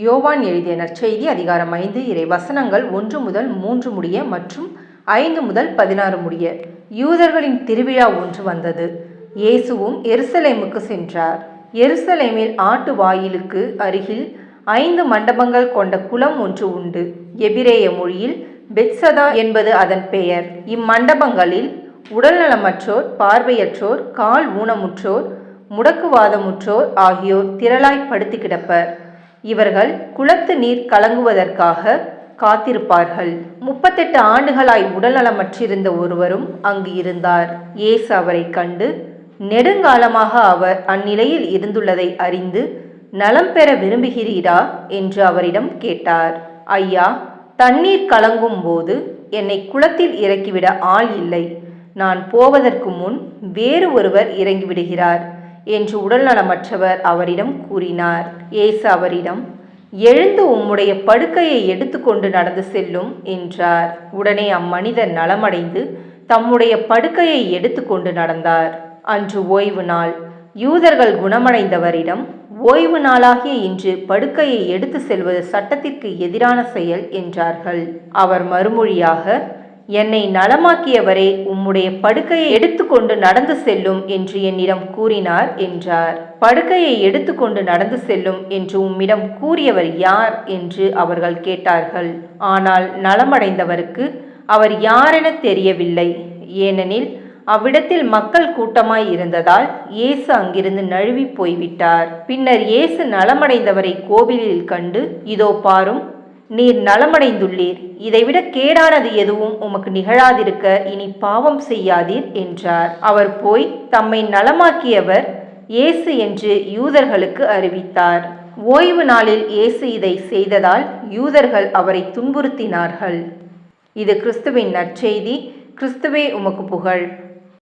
யோவான் எழுதிய நற்செய்தி அதிகாரம் 5 இறை வசனங்கள் 1 முதல் 3 முடிய மற்றும் 5 முதல் 16 முடிய. யூதர்களின் திருவிழா ஒன்று வந்தது. இயேசுவும் எருசலேமுக்கு சென்றார். எருசலேமில் ஆட்டு வாயிலுக்கு அருகில் 5 மண்டபங்கள் கொண்ட குளம் ஒன்று உண்டு. எபிரேய மொழியில் பெத்சதா என்பது அதன் பெயர். இம்மண்டபங்களில் உடல்நலமற்றோர், பார்வையற்றோர், கால் ஊனமுற்றோர், முடக்குவாதமுற்றோர் ஆகியோர் திரளாய் படுத்து கிடப்பர். இவர்கள் குளத்து நீர் கலங்குவதற்காக காத்திருப்பார்கள். 38 ஆண்டுகளாய் உடல்நலமற்றிருந்த ஒருவரும் அங்கு இருந்தார். இயேசு அவரை கண்டு, நெடுங்காலமாக அவர் அந்நிலையில் இருந்துள்ளதை அறிந்து, நலம் பெற விரும்புகிறீரா என்று அவரிடம் கேட்டார். ஐயா, தண்ணீர் கலங்கும் போது என்னை குளத்தில் இறக்கிவிட ஆள் இல்லை. நான் போவதற்கு முன் வேறு ஒருவர் இறங்கிவிடுகிறார் என்று உடல்நலமற்றவர் அவரிடம் கூறினார். இயேசு அவரிடம், எழுந்து உம்முடைய படுக்கையை எடுத்துக்கொண்டு நடந்து செல்லும் என்றார். உடனே அம்மனிதர் நலமடைந்து தம்முடைய படுக்கையை எடுத்துக்கொண்டு நடந்தார். அன்று ஓய்வு நாள். யூதர்கள் குணமடைந்தவரிடம், ஓய்வு நாளாகிய இன்று படுக்கையை எடுத்து செல்வது சட்டத்திற்கு எதிரான செயல் என்றார்கள். அவர் மறுமொழியாக, என்னை நலமாக்கியவரே உம்முடைய படுக்கையை எடுத்துக்கொண்டு நடந்து செல்லும் என்று என்னிடம் கூறினார் என்றார். படுக்கையை எடுத்துக்கொண்டு நடந்து செல்லும் என்று உம்மிடம் கூறியவர் யார் என்று அவர்கள் கேட்டார்கள். ஆனால் நலமடைந்தவருக்கு அவர் யாரென தெரியவில்லை. ஏனெனில் அவ்விடத்தில் மக்கள் கூட்டமாய் இருந்ததால் இயேசு அங்கிருந்து நழுவி போய்விட்டார். பின்னர் இயேசு நலமடைந்தவரை கோவிலில் கண்டு, இதோ பாரும், நீர் நலமடைந்துள்ளீர். இதைவிட கேடானது எதுவும் உமக்கு நிகழாதிருக்க இனி பாவம் செய்யாதீர் என்றார். அவர் போய் தம்மை நலமாக்கியவர் இயேசு என்று யூதர்களுக்கு அறிவித்தார். ஓய்வு நாளில் இயேசு இதை செய்ததால் யூதர்கள் அவரை துன்புறுத்தினார்கள். இது கிறிஸ்துவின் நற்செய்தி. கிறிஸ்துவே உமக்கு புகழ்.